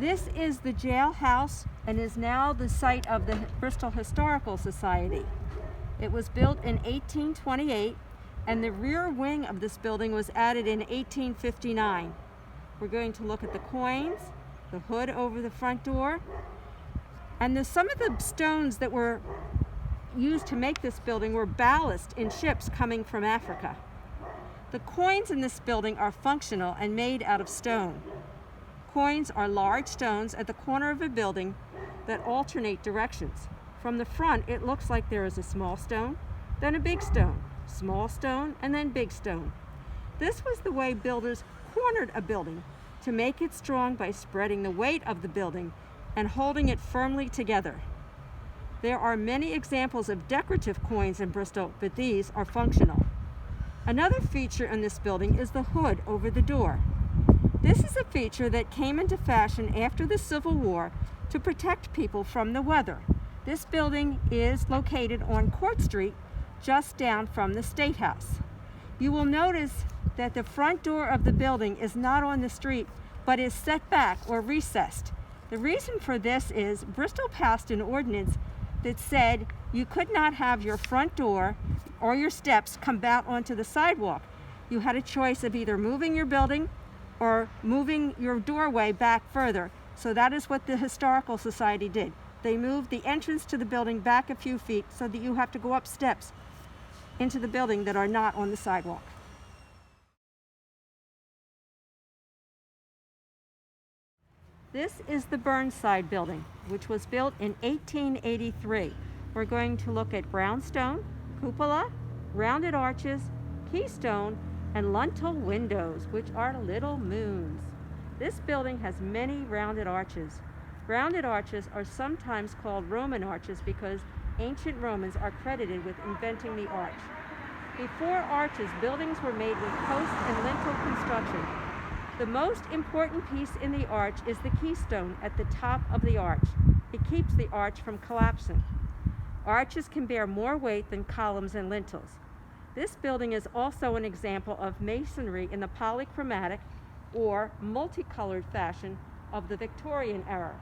This is the jailhouse and is now the site of the Bristol Historical Society. It was built in 1828, and the rear wing of this building was added in 1859. We're going to look at the coins, the hood over the front door, and some of the stones that were used to make this building were ballast in ships coming from Africa. The coins in this building are functional and made out of stone. Coins are large stones at the corner of a building that alternate directions. From the front, it looks like there is a small stone, then a big stone, small stone, and then big stone. This was the way builders cornered a building to make it strong by spreading the weight of the building and holding it firmly together. There are many examples of decorative coins in Bristol, but these are functional. Another feature in this building is the hood over the door. This is a feature that came into fashion after the Civil War to protect people from the weather. This building is located on Court Street, just down from the State House. You will notice that the front door of the building is not on the street, but is set back or recessed. The reason for this is Bristol passed an ordinance that said you could not have your front door or your steps come out onto the sidewalk. You had a choice of either moving your building or moving your doorway back further. So that is what the Historical Society did. They moved the entrance to the building back a few feet so that you have to go up steps into the building that are not on the sidewalk. This is the Burnside building, which was built in 1883. We're going to look at brownstone, cupola, rounded arches, keystone, and lintel windows, which are little moons. This building has many rounded arches. Rounded arches are sometimes called Roman arches because ancient Romans are credited with inventing the arch. Before arches, buildings were made with post and lintel construction. The most important piece in the arch is the keystone at the top of the arch. It keeps the arch from collapsing. Arches can bear more weight than columns and lintels. This building is also an example of masonry in the polychromatic or multicolored fashion of the Victorian era.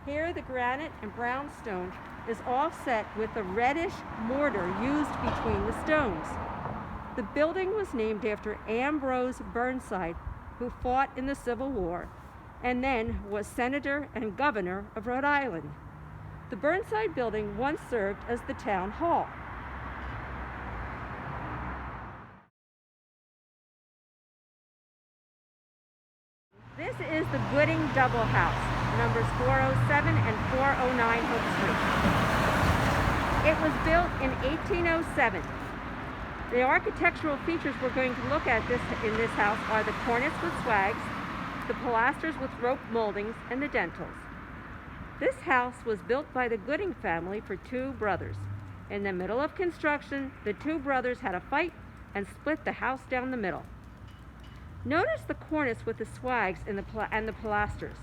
Here, the granite and brownstone is offset with the reddish mortar used between the stones. The building was named after Ambrose Burnside, who fought in the Civil War and then was Senator and Governor of Rhode Island. The Burnside building once served as the town hall. This is the Gooding Double House, numbers 407 and 409 Hope Street. It was built in 1807. The architectural features we're going to look at in this house are the cornice with swags, the pilasters with rope moldings, and the dentils. This house was built by the Gooding family for two brothers. In the middle of construction, the two brothers had a fight and split the house down the middle. Notice the cornice with the swags and the pilasters.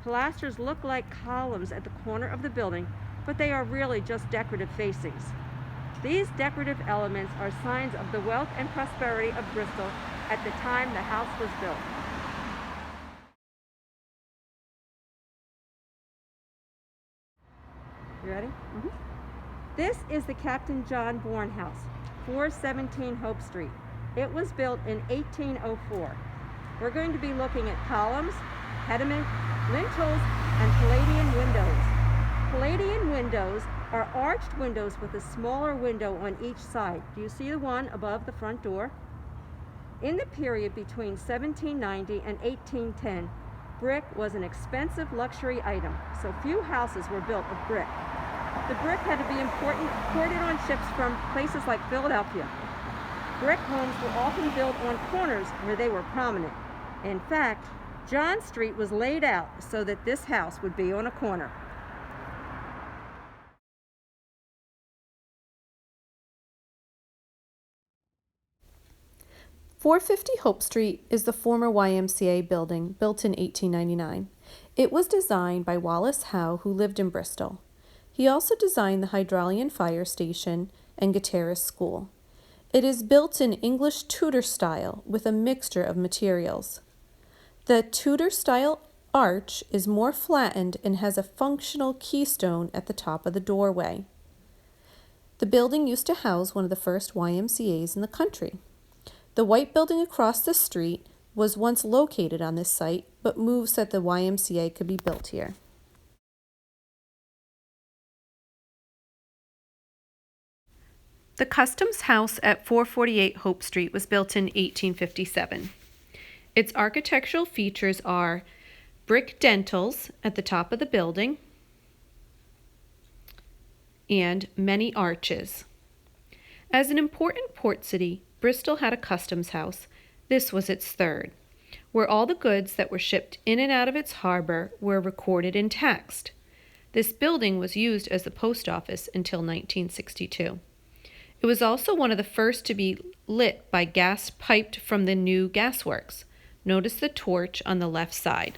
Pilasters look like columns at the corner of the building, but they are really just decorative facings. These decorative elements are signs of the wealth and prosperity of Bristol at the time the house was built. You ready? Mm-hmm. This is the Captain John Bourne House, 417 Hope Street. It was built in 1804. We're going to be looking at columns, pediment, lintels, and Palladian windows. Palladian windows are arched windows with a smaller window on each side. Do you see the one above the front door? In the period between 1790 and 1810, brick was an expensive luxury item, so few houses were built of brick. The brick had to be imported on ships from places like Philadelphia. Brick homes were often built on corners where they were prominent. In fact, John Street was laid out so that this house would be on a corner. .450 Hope Street is the former YMCA building built in 1899. It was designed by Wallace Howe, who lived in Bristol. He also designed the Hydraulian Fire Station and Gutierrez School. It is built in English Tudor style with a mixture of materials. The Tudor style arch is more flattened and has a functional keystone at the top of the doorway. The building used to house one of the first YMCAs in the country. The white building across the street was once located on this site, but moved so that the YMCA could be built here. The Customs House at 448 Hope Street was built in 1857. Its architectural features are brick dentils at the top of the building and many arches. As an important port city, Bristol had a customs house. This was its third, where all the goods that were shipped in and out of its harbor were recorded in text. This building was used as the post office until 1962. It was also one of the first to be lit by gas piped from the new gasworks. Notice the torch on the left side.